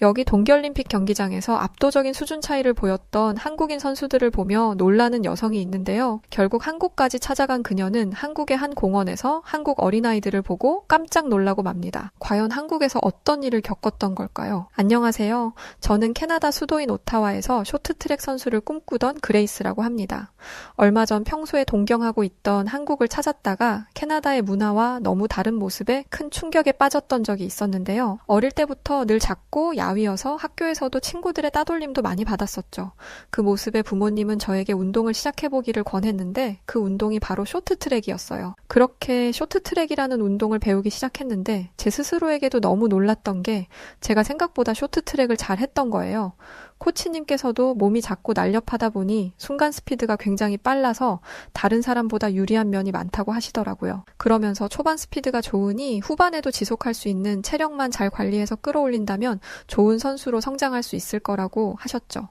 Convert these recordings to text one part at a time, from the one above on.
여기 동계올림픽 경기장에서 압도적인 수준 차이를 보였던 한국인 선수들을 보며 놀라는 여성이 있는데요. 결국 한국까지 찾아간 그녀는 한국의 한 공원에서 한국 어린아이들을 보고 깜짝 놀라고 맙니다. 과연 한국에서 어떤 일을 겪었던 걸까요? 안녕하세요. 저는 캐나다 수도인 오타와에서 쇼트트랙 선수를 꿈꾸던 그레이스라고 합니다. 얼마 전 평소에 동경하고 있던 한국을 찾았다가 캐나다의 문화와 너무 다른 모습에 큰 충격에 빠졌던 적이 있었는데요. 어릴 때부터 늘 작고 야위여서 학교에서도 친구들의 따돌림도 많이 받았었죠. 그 모습에 부모님은 저에게 운동을 시작해보기를 권했는데 그 운동이 바로 쇼트트랙이었어요. 그렇게 쇼트트랙이라는 운동을 배우기 시작했는데 제 스스로에게도 너무 놀랐던 게 제가 생각보다 쇼트트랙을 잘 했던 거예요. 코치님께서도 몸이 작고 날렵하다 보니 순간 스피드가 굉장히 빨라서 다른 사람보다 유리한 면이 많다고 하시더라고요. 그러면서 초반 스피드가 좋으니 후반에도 지속할 수 있는 체력만 잘 관리해서 끌어올린다면 좋은 선수로 성장할 수 있을 거라고 하셨죠.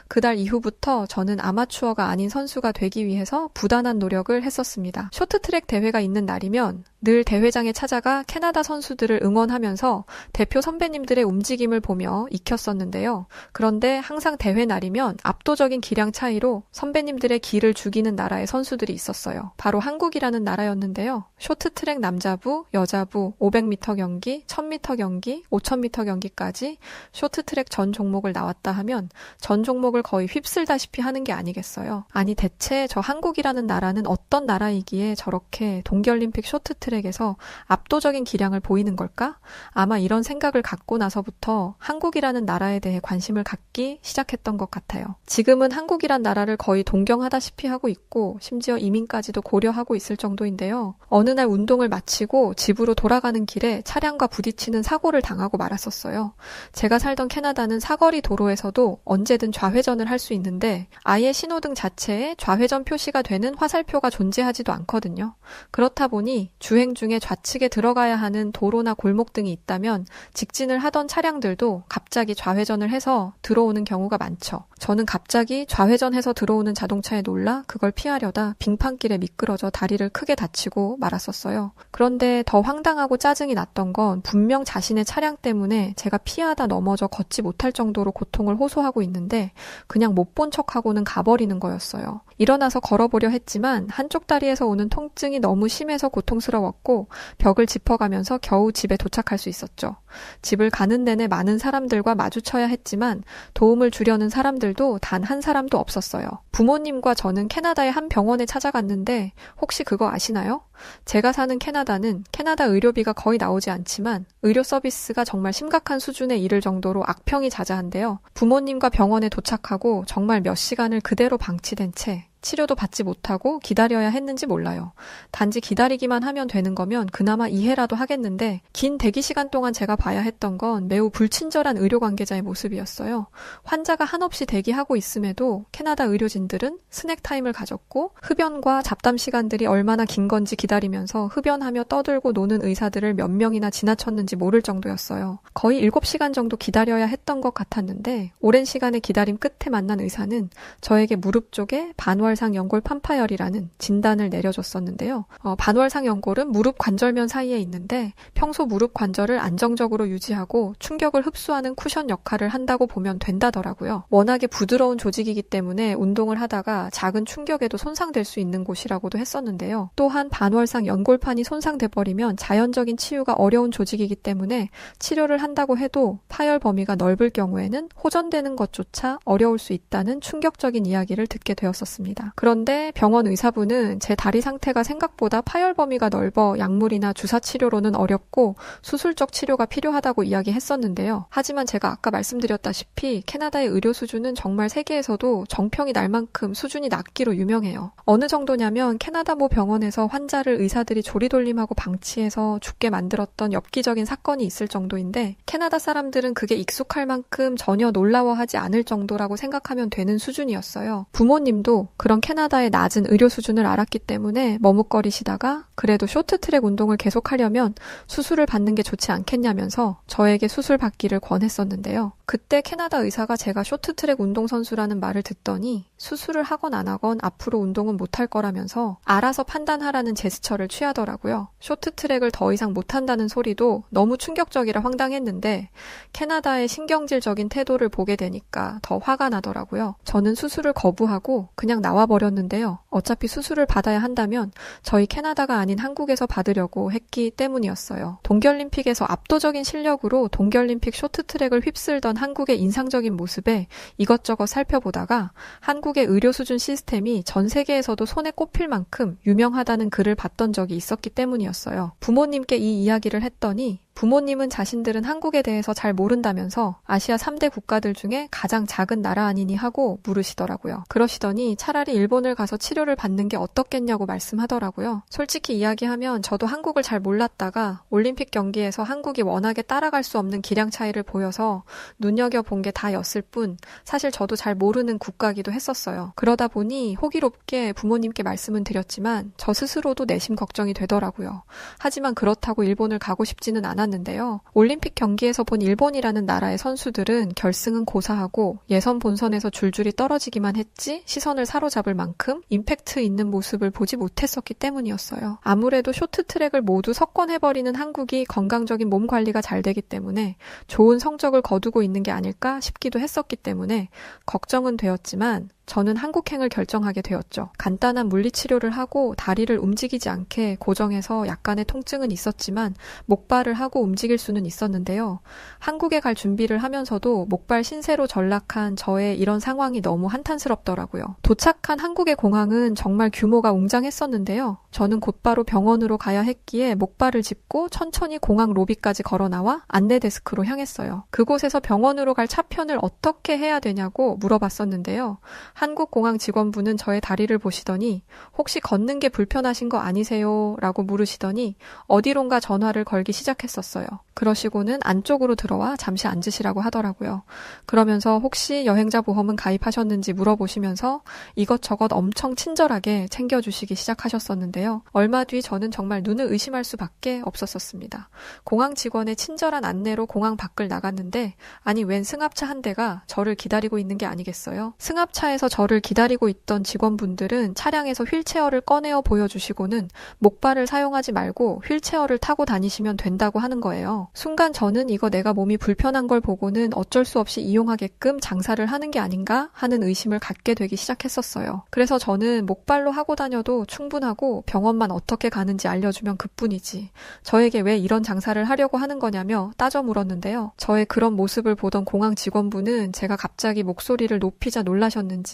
그달 이후부터 저는 아마추어가 아닌 선수가 되기 위해서 부단한 노력을 했었습니다. 쇼트트랙 대회가 있는 날이면 늘 대회장에 찾아가 캐나다 선수들을 응원하면서 대표 선배님들의 움직임을 보며 익혔었는데요. 그런데 항상 대회 날이면 압도적인 기량 차이로 선배님들의 기를 죽이는 나라의 선수들이 있었어요. 바로 한국이라는 나라였는데요. 쇼트트랙 남자부, 여자부, 500m 경기, 1000m 경기, 5000m 경기까지 쇼트트랙 전 종목을 나왔다 하면 전 종목을 거의 휩쓸다시피 하는 게 아니겠어요. 아니 대체 저 한국이라는 나라는 어떤 나라이기에 저렇게 동계올림픽 쇼트트랙에서 압도적인 기량을 보이는 걸까? 아마 이런 생각을 갖고 나서부터 한국이라는 나라에 대해 관심을 갖기 시작했던 것 같아요. 지금은 한국이란 나라를 거의 동경하다시피 하고 있고 심지어 이민까지도 고려하고 있을 정도인데요. 어느 날 운동을 마치고 집으로 돌아가는 길에 차량과 부딪히는 사고를 당하고 말았었어요. 제가 살던 캐나다는 사거리 도로에서도 언제든 좌회전을 할 수 있는데 아예 신호등 자체에 좌회전 표시가 되는 화살표가 존재하지도 않거든요. 그렇다 보니 주행 중에 좌측에 들어가야 하는 도로나 골목 등이 있다면 직진을 하던 차량들도 갑자기 좌회전을 해서 들어오는 경우가 많죠. 저는 갑자기 좌회전해서 들어오는 자동차에 놀라 그걸 피하려다 빙판길에 미끄러져 다리를 크게 다치고 말았었어요. 그런데 더 황당하고 짜증이 났던 건 분명 자신의 차량 때문에 제가 피하다 넘어져 걷지 못할 정도로 고통을 호소하고 있는데 그냥 못 본 척하고는 가버리는 거였어요. 일어나서 걸어보려 했지만 한쪽 다리에서 오는 통증이 너무 심해서 고통스러웠고 벽을 짚어가면서 겨우 집에 도착할 수 있었죠. 집을 가는 내내 많은 사람들과 마주쳐야 했지만 도움을 주려는 사람들도 단 한 사람도 없었어요. 부모님과 저는 캐나다의 한 병원에 찾아갔는데 혹시 그거 아시나요? 제가 사는 캐나다는 캐나다 의료비가 거의 나오지 않지만 의료 서비스가 정말 심각한 수준에 이를 정도로 악평이 자자한데요. 부모님과 병원에 도착하고 정말 몇 시간을 그대로 방치된 채 치료도 받지 못하고 기다려야 했는지 몰라요. 단지 기다리기만 하면 되는 거면 그나마 이해라도 하겠는데 긴 대기 시간 동안 제가 봐야 했던 건 매우 불친절한 의료 관계자의 모습이었어요. 환자가 한없이 대기하고 있음에도 캐나다 의료진들은 스낵 타임을 가졌고 흡연과 잡담 시간들이 얼마나 긴 건지 기다리면서 흡연하며 떠들고 노는 의사들을 몇 명이나 지나쳤는지 모를 정도였어요. 거의 7시간 정도 기다려야 했던 것 같았는데 오랜 시간의 기다림 끝에 만난 의사는 저에게 무릎 쪽에 반월상 연골 판파열이라는 진단을 내려줬었는데요. 반월상 연골은 무릎 관절면 사이에 있는데 평소 무릎 관절을 안정적으로 유지하고 충격을 흡수하는 쿠션 역할을 한다고 보면 된다더라고요. 워낙에 부드러운 조직이기 때문에 운동을 하다가 작은 충격에도 손상될 수 있는 곳이라고도 했었는데요. 또한 반월상 연골판이 손상돼 버리면 자연적인 치유가 어려운 조직이기 때문에 치료를 한다고 해도 파열 범위가 넓을 경우에는 호전되는 것조차 어려울 수 있다는 충격적인 이야기를 듣게 되었었습니다. 그런데 병원 의사분은 제 다리 상태가 생각보다 파열 범위가 넓어 약물이나 주사 치료로는 어렵고 수술적 치료가 필요하다고 이야기했었는데요. 하지만 제가 아까 말씀드렸다시피 캐나다의 의료 수준은 정말 세계에서도 정평이 날 만큼 수준이 낮기로 유명해요. 어느 정도냐면 캐나다 모 병원에서 환자를 의사들이 조리돌림하고 방치해서 죽게 만들었던 엽기적인 사건이 있을 정도인데 캐나다 사람들은 그게 익숙할 만큼 전혀 놀라워하지 않을 정도라고 생각하면 되는 수준이었어요. 부모님도 그런 그런 캐나다의 낮은 의료 수준을 알았기 때문에 머뭇거리시다가 그래도 쇼트트랙 운동을 계속하려면 수술을 받는 게 좋지 않겠냐면서 저에게 수술 받기를 권했었는데요. 그때 캐나다 의사가 제가 쇼트트랙 운동선수라는 말을 듣더니 수술을 하건 안 하건 앞으로 운동은 못할 거라면서 알아서 판단하라는 제스처를 취하더라고요. 쇼트트랙을 더 이상 못한다는 소리도 너무 충격적이라 황당했는데 캐나다의 신경질적인 태도를 보게 되니까 더 화가 나더라고요. 저는 수술을 거부하고 그냥 나와버렸는데요. 어차피 수술을 받아야 한다면 저희 캐나다가 아닌 한국에서 받으려고 했기 때문이었어요. 동계올림픽에서 압도적인 실력으로 동계올림픽 쇼트트랙을 휩쓸던 한국의 인상적인 모습에 이것저것 살펴보다가 한국의 의료 수준 시스템이 전 세계에서도 손에 꼽힐 만큼 유명하다는 글을 봤던 적이 있었기 때문이었어요. 부모님께 이 이야기를 했더니 부모님은 자신들은 한국에 대해서 잘 모른다면서 아시아 3대 국가들 중에 가장 작은 나라 아니니 하고 물으시더라고요. 그러시더니 차라리 일본을 가서 치료를 받는 게 어떻겠냐고 말씀하더라고요. 솔직히 이야기하면 저도 한국을 잘 몰랐다가 올림픽 경기에서 한국이 워낙에 따라갈 수 없는 기량 차이를 보여서 눈여겨본 게 다였을 뿐 사실 저도 잘 모르는 국가기도 했었어요. 그러다 보니 호기롭게 부모님께 말씀은 드렸지만 저 스스로도 내심 걱정이 되더라고요. 하지만 그렇다고 일본을 가고 싶지는 않았는데요. 올림픽 경기에서 본 일본이라는 나라의 선수들은 결승은 고사하고 예선 본선에서 줄줄이 떨어지기만 했지 시선을 사로잡을 만큼 임팩트 있는 모습을 보지 못했었기 때문이었어요. 아무래도 쇼트트랙을 모두 석권해버리는 한국이 건강적인 몸 관리가 잘 되기 때문에 좋은 성적을 거두고 있는 게 아닐까 싶기도 했었기 때문에 걱정은 되었지만 저는 한국행을 결정하게 되었죠. 간단한 물리치료를 하고 다리를 움직이지 않게 고정해서 약간의 통증은 있었지만 목발을 하고 움직일 수는 있었는데요. 한국에 갈 준비를 하면서도 목발 신세로 전락한 저의 이런 상황이 너무 한탄스럽더라고요. 도착한 한국의 공항은 정말 규모가 웅장했었는데요. 저는 곧바로 병원으로 가야 했기에 목발을 짚고 천천히 공항 로비까지 걸어 나와 안내 데스크로 향했어요. 그곳에서 병원으로 갈 차편을 어떻게 해야 되냐고 물어봤었는데요. 한국 공항 직원분은 저의 다리를 보시더니 혹시 걷는 게 불편하신 거 아니세요? 라고 물으시더니 어디론가 전화를 걸기 시작했었어요. 그러시고는 안쪽으로 들어와 잠시 앉으시라고 하더라고요. 그러면서 혹시 여행자 보험은 가입하셨는지 물어보시면서 이것저것 엄청 친절하게 챙겨주시기 시작하셨었는데요. 얼마 뒤 저는 정말 눈을 의심할 수밖에 없었습니다. 공항 직원의 친절한 안내로 공항 밖을 나갔는데 아니 웬 승합차 한 대가 저를 기다리고 있는 게 아니겠어요? 승합차에서 저를 기다리고 있던 직원분들은 차량에서 휠체어를 꺼내어 보여주시고는 목발을 사용하지 말고 휠체어를 타고 다니시면 된다고 하는 거예요. 순간 저는 이거 내가 몸이 불편한 걸 보고는 어쩔 수 없이 이용하게끔 장사를 하는 게 아닌가 하는 의심을 갖게 되기 시작했었어요. 그래서 저는 목발로 하고 다녀도 충분하고 병원만 어떻게 가는지 알려주면 그뿐이지. 저에게 왜 이런 장사를 하려고 하는 거냐며 따져 물었는데요. 저의 그런 모습을 보던 공항 직원분은 제가 갑자기 목소리를 높이자 놀라셨는지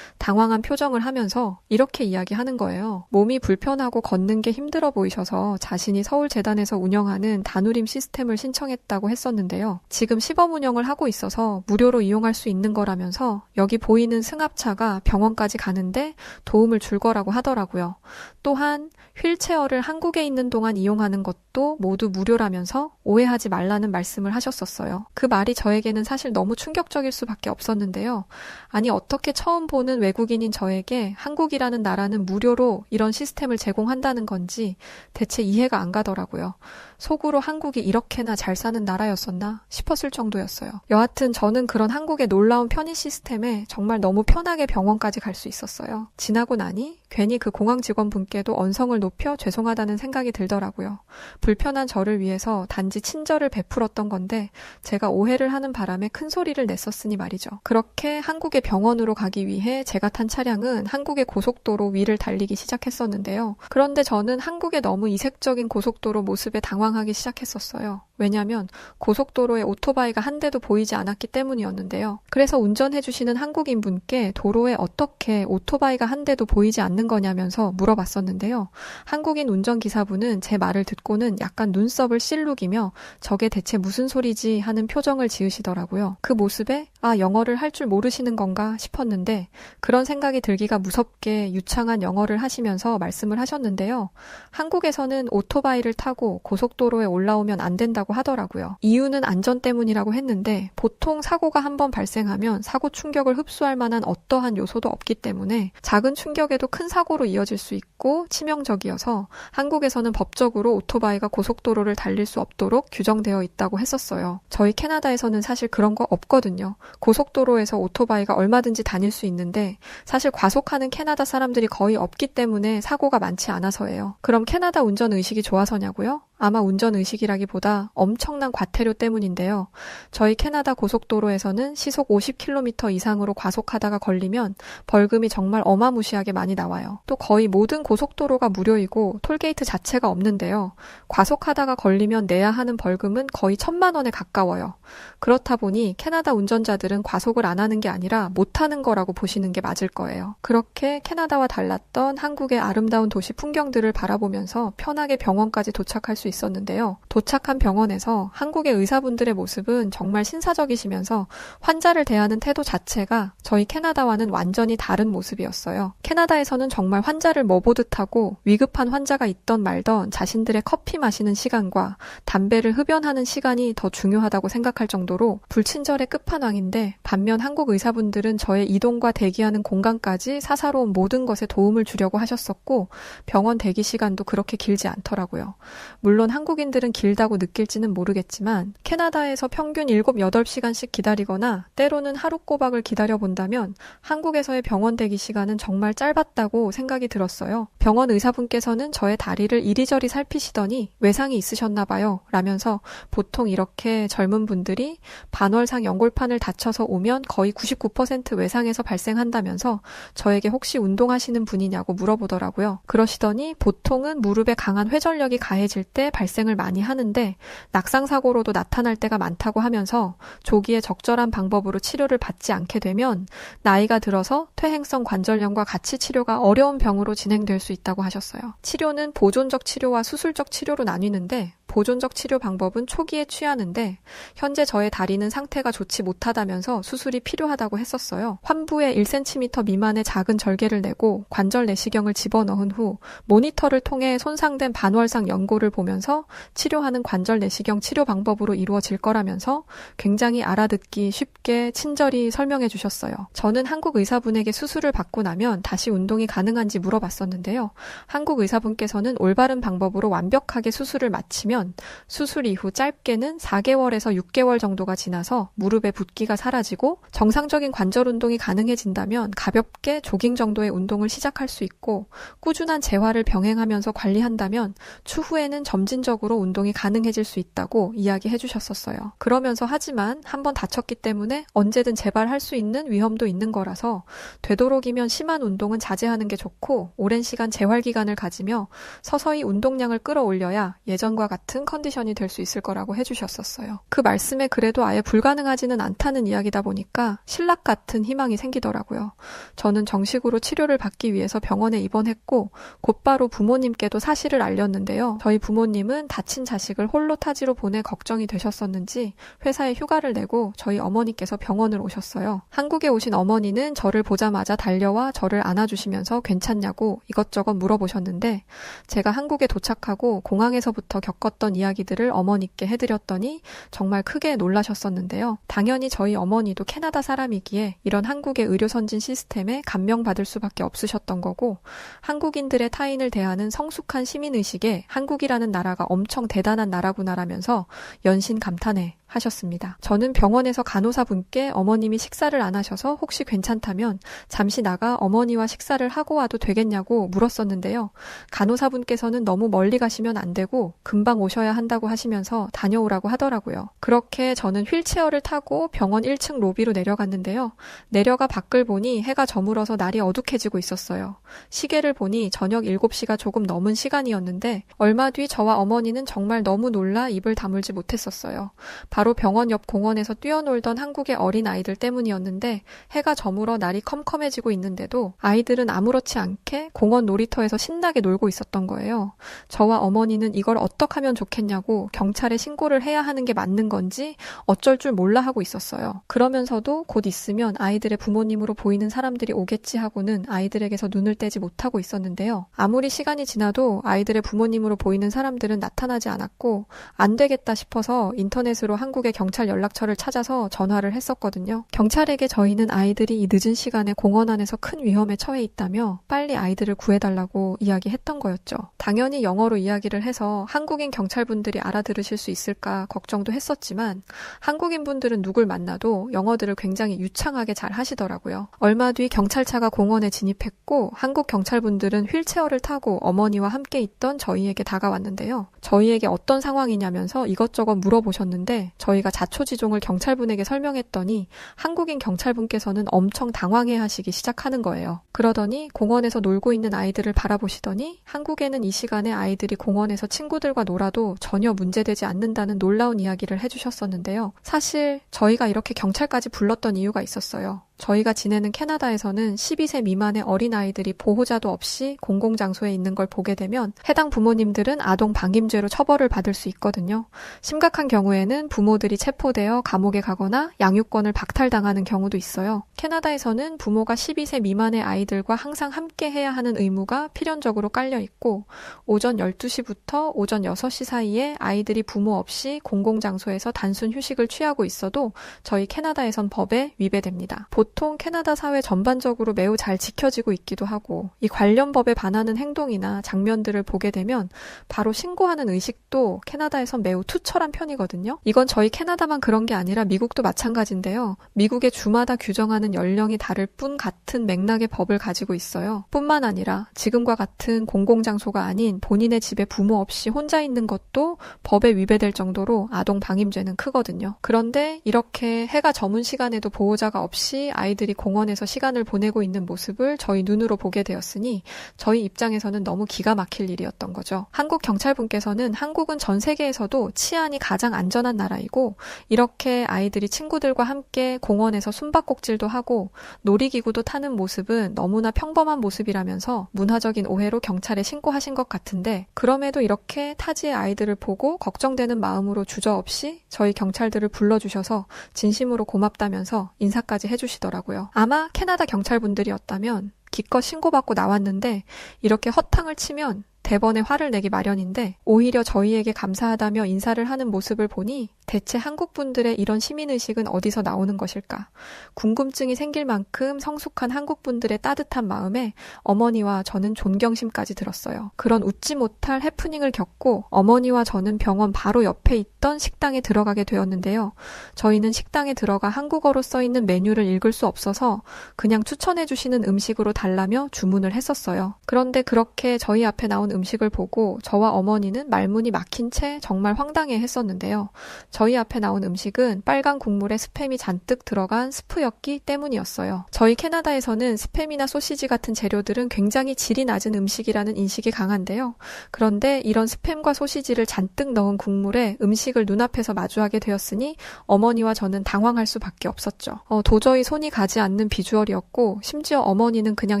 당황한 표정을 하면서 이렇게 이야기하는 거예요. 몸이 불편하고 걷는 게 힘들어 보이셔서 자신이 서울재단에서 운영하는 다누림 시스템을 신청했다고 했었는데요. 지금 시범 운영을 하고 있어서 무료로 이용할 수 있는 거라면서 여기 보이는 승합차가 병원까지 가는데 도움을 줄 거라고 하더라고요. 또한 휠체어를 한국에 있는 동안 이용하는 것도 모두 무료라면서 오해하지 말라는 말씀을 하셨었어요. 그 말이 저에게는 사실 너무 충격적일 수밖에 없었는데요. 아니 어떻게 처음 보는 외국인인 저에게 한국이라는 나라는 무료로 이런 시스템을 제공한다는 건지 대체 이해가 안 가더라고요. 속으로 한국이 이렇게나 잘 사는 나라였었나 싶었을 정도였어요. 여하튼 저는 그런 한국의 놀라운 편의 시스템에 정말 너무 편하게 병원까지 갈 수 있었어요. 지나고 나니 괜히 그 공항 직원분께도 언성을 높여 죄송하다는 생각이 들더라고요. 불편한 저를 위해서 단지 친절을 베풀었던 건데 제가 오해를 하는 바람에 큰 소리를 냈었으니 말이죠. 그렇게 한국의 병원으로 가기 위해 제가 탄 차량은 한국의 고속도로 위를 달리기 시작했었는데요. 그런데 저는 한국의 너무 이색적인 고속도로 모습에 당황하기 시작했었어요. 왜냐하면 고속도로에 오토바이가 한 대도 보이지 않았기 때문이었는데요. 그래서 운전해주시는 한국인 분께 도로에 어떻게 오토바이가 한 대도 보이지 않는 거냐면서 물어봤었는데요. 한국인 운전기사분은 제 말을 듣고는 약간 눈썹을 실룩이며 저게 대체 무슨 소리지 하는 표정을 지으시더라고요. 그 모습에 영어를 할 줄 모르시는 건가 싶었는데 그런 생각이 들기가 무섭게 유창한 영어를 하시면서 말씀을 하셨는데요. 한국에서는 오토바이를 타고 고속도로에 올라오면 안 된다고 하더라고요. 이유는 안전 때문이라고 했는데 보통 사고가 한번 발생하면 사고 충격을 흡수할 만한 어떠한 요소도 없기 때문에 작은 충격에도 큰 사고로 이어질 수 있고 치명적이어서 한국에서는 법적으로 오토바이가 고속도로를 달릴 수 없도록 규정되어 있다고 했었어요. 저희 캐나다에서는 사실 그런 거 없거든요. 고속도로에서 오토바이가 얼마든지 다닐 수 있는데 사실 과속하는 캐나다 사람들이 거의 없기 때문에 사고가 많지 않아서예요. 그럼 캐나다 운전 의식이 좋아서냐고요? 아마 운전 의식이라기보다 엄청난 과태료 때문인데요. 저희 캐나다 고속도로에서는 시속 50km 이상으로 과속하다가 걸리면 벌금이 정말 어마무시하게 많이 나와요. 또 거의 모든 고속도로가 무료이고 톨게이트 자체가 없는데요. 과속하다가 걸리면 내야 하는 벌금은 거의 1,000만 원에 가까워요. 그렇다 보니 캐나다 운전자들은 과속을 안 하는 게 아니라 못하는 거라고 보시는 게 맞을 거예요. 그렇게 캐나다와 달랐던 한국의 아름다운 도시 풍경들을 바라보면서 편하게 병원까지 도착할 수 있었는데요. 도착한 병원에서 한국의 의사분들의 모습은 정말 신사적이시면서 환자를 대하는 태도 자체가 저희 캐나다와는 완전히 다른 모습이었어요. 캐나다에서는 정말 환자를 머보듯 하고 위급한 환자가 있던 말던 자신들의 커피 마시는 시간과 담배를 흡연하는 시간이 더 중요하다고 생각할 정도로 불친절의 끝판왕인데 반면 한국 의사분들은 저의 이동과 대기하는 공간까지 사사로운 모든 것에 도움을 주려고 하셨었고 병원 대기 시간도 그렇게 길지 않더라고요. 물론 한국인들은 길다고 느낄지는 모르겠지만 캐나다에서 평균 7, 8시간씩 기다리거나 때로는 하루 꼬박을 기다려본다면 한국에서의 병원 대기 시간은 정말 짧았다고 생각이 들었어요. 병원 의사분께서는 저의 다리를 이리저리 살피시더니 외상이 있으셨나 봐요 라면서 보통 이렇게 젊은 분들이 반월상 연골판을 다쳐서 오면 거의 99% 외상에서 발생한다면서 저에게 혹시 운동하시는 분이냐고 물어보더라고요. 그러시더니 보통은 무릎에 강한 회전력이 가해질 때 발생을 많이 하는데 낙상사고로도 나타날 때가 많다고 하면서 조기에 적절한 방법으로 치료를 받지 않게 되면 나이가 들어서 퇴행성 관절염과 같이 치료가 어려운 병으로 진행될 수 있다고 하셨어요. 치료는 보존적 치료와 수술적 치료로 나뉘는데 보존적 치료 방법은 초기에 취하는데 현재 저의 다리는 상태가 좋지 못하다면서 수술이 필요하다고 했었어요. 환부에 1cm 미만의 작은 절개를 내고 관절 내시경을 집어넣은 후 모니터를 통해 손상된 반월상 연골을 보면서 치료하는 관절 내시경 치료 방법으로 이루어질 거라면서 굉장히 알아듣기 쉽게 친절히 설명해 주셨어요. 저는 한국 의사분에게 수술을 받고 나면 다시 운동이 가능한지 물어봤었는데요. 한국 의사분께서는 올바른 방법으로 완벽하게 수술을 마치면 수술 이후 짧게는 4개월에서 6개월 정도가 지나서 무릎의 붓기가 사라지고 정상적인 관절 운동이 가능해진다면 가볍게 조깅 정도의 운동을 시작할 수 있고 꾸준한 재활을 병행하면서 관리한다면 추후에는 점진적으로 운동이 가능해질 수 있다고 이야기해 주셨었어요. 그러면서 하지만 한번 다쳤기 때문에 언제든 재발할 수 있는 위험도 있는 거라서 되도록이면 심한 운동은 자제하는 게 좋고 오랜 시간 재활 기간을 가지며 서서히 운동량을 끌어올려야 예전과 같은 컨디션이 될 수 있을 거라고 해주셨었어요. 그 말씀에 그래도 아예 불가능하지는 않다는 이야기다 보니까 신락 같은 희망이 생기더라고요. 저는 정식으로 치료를 받기 위해서 병원에 입원했고 곧바로 부모님께도 사실을 알렸는데요. 저희 부모님은 다친 자식을 홀로 타지로 보내 걱정이 되셨었는지 회사에 휴가를 내고 저희 어머니께서 병원을 오셨어요. 한국에 오신 어머니는 저를 보자마자 달려와 저를 안아주시면서 괜찮냐고 이것저것 물어보셨는데 제가 한국에 도착하고 공항에서부터 겪었던 이야기들을 어머니께 해드렸더니 정말 크게 놀라셨었는데요. 당연히 저희 어머니도 캐나다 사람이기에 이런 한국의 의료선진 시스템에 감명받을 수밖에 없으셨던 거고 한국인들의 타인을 대하는 성숙한 시민의식에 한국이라는 나라가 엄청 대단한 나라구나라면서 연신 감탄해 하셨습니다. 저는 병원에서 간호사분께 어머님이 식사를 안 하셔서 혹시 괜찮다면 잠시 나가 어머니와 식사를 하고 와도 되겠냐고 물었었는데요. 간호사분께서는 너무 멀리 가시면 안 되고 금방 오셔야 한다고 하시면서 다녀오라고 하더라고요. 그렇게 저는 휠체어를 타고 병원 1층 로비로 내려갔는데요. 내려가 밖을 보니 해가 저물어서 날이 어둑해지고 있었어요. 시계를 보니 저녁 7시가 조금 넘은 시간이었는데 얼마 뒤 저와 어머니는 정말 너무 놀라 입을 다물지 못했었어요. 바로 병원 옆 공원에서 뛰어놀던 한국의 어린 아이들 때문이었는데 해가 저물어 날이 컴컴해지고 있는데도 아이들은 아무렇지 않게 공원 놀이터에서 신나게 놀고 있었던 거예요. 저와 어머니는 이걸 어떻게 하면 좋겠냐고 경찰에 신고를 해야 하는 게 맞는 건지 어쩔 줄 몰라 하고 있었어요. 그러면서도 곧 있으면 아이들의 부모님으로 보이는 사람들이 오겠지 하고는 아이들에게서 눈을 떼지 못하고 있었는데요. 아무리 시간이 지나도 아이들의 부모님으로 보이는 사람들은 나타나지 않았고 안 되겠다 싶어서 인터넷으로 한국의 경찰 연락처를 찾아서 전화를 했었거든요. 경찰에게 저희는 아이들이 이 늦은 시간에 공원 안에서 큰 위험에 처해 있다며 빨리 아이들을 구해달라고 이야기했던 거였죠. 당연히 영어로 이야기를 해서 한국인 경찰분들이 알아들으실 수 있을까 걱정도 했었지만 한국인 분들은 누굴 만나도 영어들을 굉장히 유창하게 잘 하시더라고요. 얼마 뒤 경찰차가 공원에 진입했고 한국 경찰분들은 휠체어를 타고 어머니와 함께 있던 저희에게 다가왔는데요. 저희에게 어떤 상황이냐면서 이것저것 물어보셨는데 저희가 자초지종을 경찰분에게 설명했더니 한국인 경찰분께서는 엄청 당황해하시기 시작하는 거예요. 그러더니 공원에서 놀고 있는 아이들을 바라보시더니 한국에는 이 시간에 아이들이 공원에서 친구들과 놀아도 전혀 문제되지 않는다는 놀라운 이야기를 해주셨었는데요. 사실 저희가 이렇게 경찰까지 불렀던 이유가 있었어요. 저희가 지내는 캐나다에서는 12세 미만의 어린아이들이 보호자도 없이 공공장소에 있는 걸 보게 되면 해당 부모님들은 아동 방임죄로 처벌을 받을 수 있거든요. 심각한 경우에는 부모들이 체포되어 감옥에 가거나 양육권을 박탈당하는 경우도 있어요. 캐나다에서는 부모가 12세 미만의 아이들과 항상 함께 해야 하는 의무가 필연적으로 깔려 있고 오전 12시부터 오전 6시 사이에 아이들이 부모 없이 공공장소에서 단순 휴식을 취하고 있어도 저희 캐나다에선 법에 위배됩니다. 보통 캐나다 사회 전반적으로 매우 잘 지켜지고 있기도 하고 이 관련 법에 반하는 행동이나 장면들을 보게 되면 바로 신고하는 의식도 캐나다에선 매우 투철한 편이거든요. 이건 저희 캐나다만 그런 게 아니라 미국도 마찬가지인데요. 미국의 주마다 규정하는 연령이 다를 뿐 같은 맥락의 법을 가지고 있어요. 뿐만 아니라 지금과 같은 공공장소가 아닌 본인의 집에 부모 없이 혼자 있는 것도 법에 위배될 정도로 아동 방임죄는 크거든요. 그런데 이렇게 해가 저문 시간에도 보호자가 없이 아이들이 공원에서 시간을 보내고 있는 모습을 저희 눈으로 보게 되었으니 저희 입장에서는 너무 기가 막힐 일이었던 거죠. 한국 경찰분께서는 한국은 전 세계에서도 치안이 가장 안전한 나라이고 이렇게 아이들이 친구들과 함께 공원에서 숨바꼭질도 하고 놀이기구도 타는 모습은 너무나 평범한 모습이라면서 문화적인 오해로 경찰에 신고하신 것 같은데 그럼에도 이렇게 타지의 아이들을 보고 걱정되는 마음으로 주저없이 저희 경찰들을 불러주셔서 진심으로 고맙다면서 인사까지 해주시더라고요. 아마 캐나다 경찰분들이었다면 기껏 신고받고 나왔는데 이렇게 허탕을 치면 대번에 화를 내기 마련인데 오히려 저희에게 감사하다며 인사를 하는 모습을 보니 대체 한국 분들의 이런 시민의식은 어디서 나오는 것일까? 궁금증이 생길 만큼 성숙한 한국 분들의 따뜻한 마음에 어머니와 저는 존경심까지 들었어요. 그런 웃지 못할 해프닝을 겪고 어머니와 저는 병원 바로 옆에 있던 식당에 들어가게 되었는데요. 저희는 식당에 들어가 한국어로 써있는 메뉴를 읽을 수 없어서 그냥 추천해 주시는 음식으로 달라며 주문을 했었어요. 그런데 그렇게 저희 앞에 나온 음식을 보고 저와 어머니는 말문이 막힌 채 정말 황당해 했었는데요. 저희 앞에 나온 음식은 빨간 국물에 스팸이 잔뜩 들어간 스프였기 때문이었어요. 저희 캐나다에서는 스팸이나 소시지 같은 재료들은 굉장히 질이 낮은 음식이라는 인식이 강한데요. 그런데 이런 스팸과 소시지를 잔뜩 넣은 국물에 음식을 눈앞에서 마주하게 되었으니 어머니와 저는 당황할 수밖에 없었죠. 도저히 손이 가지 않는 비주얼이었고 심지어 어머니는 그냥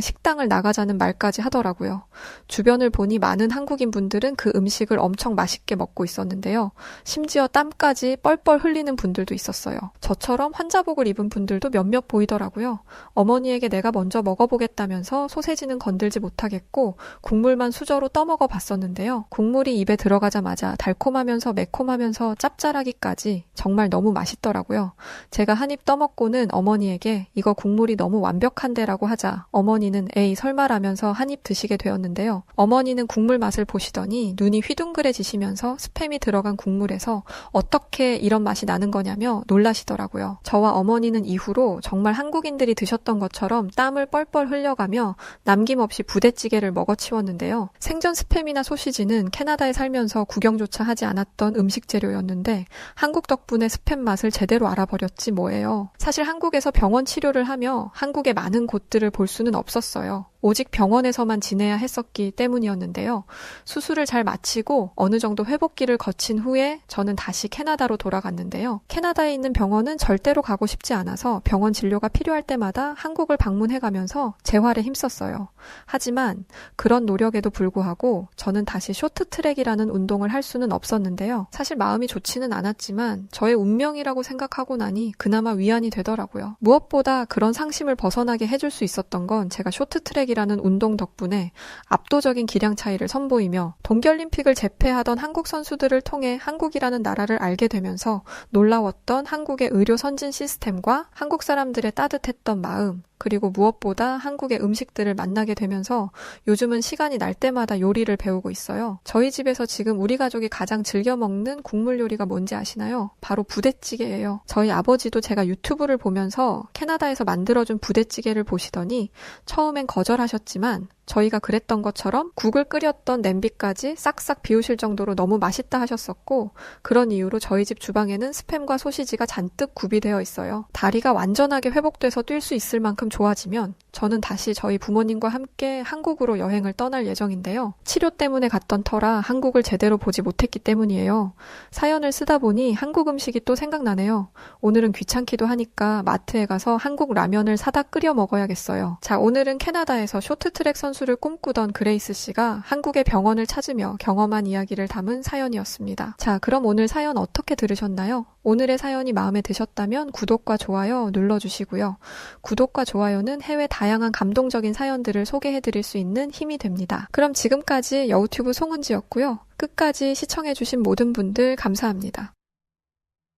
식당을 나가자는 말까지 하더라고요. 주변을 보니 많은 한국인 분들은 그 음식을 엄청 맛있게 먹고 있었는데요. 심지어 땀까지 뻘뻘 흘리는 분들도 있었어요. 저처럼 환자복을 입은 분들도 몇몇 보이더라고요. 어머니에게 내가 먼저 먹어보겠다면서 소세지는 건들지 못하겠고 국물만 수저로 떠먹어 봤었는데요. 국물이 입에 들어가자마자 달콤하면서 매콤하면서 짭짤하기까지 정말 너무 맛있더라고요. 제가 한 입 떠먹고는 어머니에게 이거 국물이 너무 완벽한데라고 하자 어머니는 에이 설마라면서 한 입 드시게 되었는데요. 어머니는 국물 맛을 보시더니 눈이 휘둥그레지시면서 스팸이 들어간 국물에서 어떻게 이런 맛이 나는 거냐며 놀라시더라고요. 저와 어머니는 이후로 정말 한국인들이 드셨던 것처럼 땀을 뻘뻘 흘려가며 남김없이 부대찌개를 먹어치웠는데요. 생전 스팸이나 소시지는 캐나다에 살면서 구경조차 하지 않았던 음식 재료였는데 한국 덕분에 스팸 맛을 제대로 알아버렸지 뭐예요. 사실 한국에서 병원 치료를 하며 한국의 많은 곳들을 볼 수는 없었어요. 오직 병원에서만 지내야 했었기 때문이었는데요. 수술을 잘 마치고 어느 정도 회복기를 거친 후에 저는 다시 캐나다로 돌아갔는데요. 캐나다에 있는 병원은 절대로 가고 싶지 않아서 병원 진료가 필요할 때마다 한국을 방문해가면서 재활에 힘썼어요. 하지만 그런 노력에도 불구하고 저는 다시 쇼트트랙이라는 운동을 할 수는 없었는데요. 사실 마음이 좋지는 않았지만 저의 운명이라고 생각하고 나니 그나마 위안이 되더라고요. 무엇보다 그런 상심을 벗어나게 해줄 수 있었던 건 제가 쇼트트랙이라는 운동 덕분에 압도적인 기량 차이를 선보이며 동계올림픽을 제패하던 한국 선수들을 통해 한국이라는 나라를 알게 되면서 놀라웠던 한국의 의료 선진 시스템과 한국 사람들의 따뜻했던 마음, 그리고 무엇보다 한국의 음식들을 만나게 되면서 요즘은 시간이 날 때마다 요리를 배우고 있어요. 저희 집에서 지금 우리 가족이 가장 즐겨 먹는 국물 요리가 뭔지 아시나요? 바로 부대찌개예요. 저희 아버지도 제가 유튜브를 보면서 캐나다에서 만들어준 부대찌개를 보시더니 처음엔 거절하셨지만 저희가 그랬던 것처럼 국을 끓였던 냄비까지 싹싹 비우실 정도로 너무 맛있다 하셨었고, 그런 이유로 저희 집 주방에는 스팸과 소시지가 잔뜩 구비되어 있어요. 다리가 완전하게 회복돼서 뛸 수 있을 만큼 좋아지면 저는 다시 저희 부모님과 함께 한국으로 여행을 떠날 예정인데요. 치료 때문에 갔던 터라 한국을 제대로 보지 못했기 때문이에요. 사연을 쓰다 보니 한국 음식이 또 생각나네요. 오늘은 귀찮기도 하니까 마트에 가서 한국 라면을 사다 끓여 먹어야겠어요. 자, 오늘은 캐나다에서 쇼트트랙 선수를 꿈꾸던 그레이스 씨가 한국의 병원을 찾으며 경험한 이야기를 담은 사연이었습니다. 자, 그럼 오늘 사연 어떻게 들으셨나요? 오늘의 사연이 마음에 드셨다면 구독과 좋아요 눌러주시고요. 구독과 좋아요는 해외 다양한 감동적인 사연들을 소개해드릴 수 있는 힘이 됩니다. 그럼 지금까지 여우튜브 송은지였고요. 끝까지 시청해주신 모든 분들 감사합니다.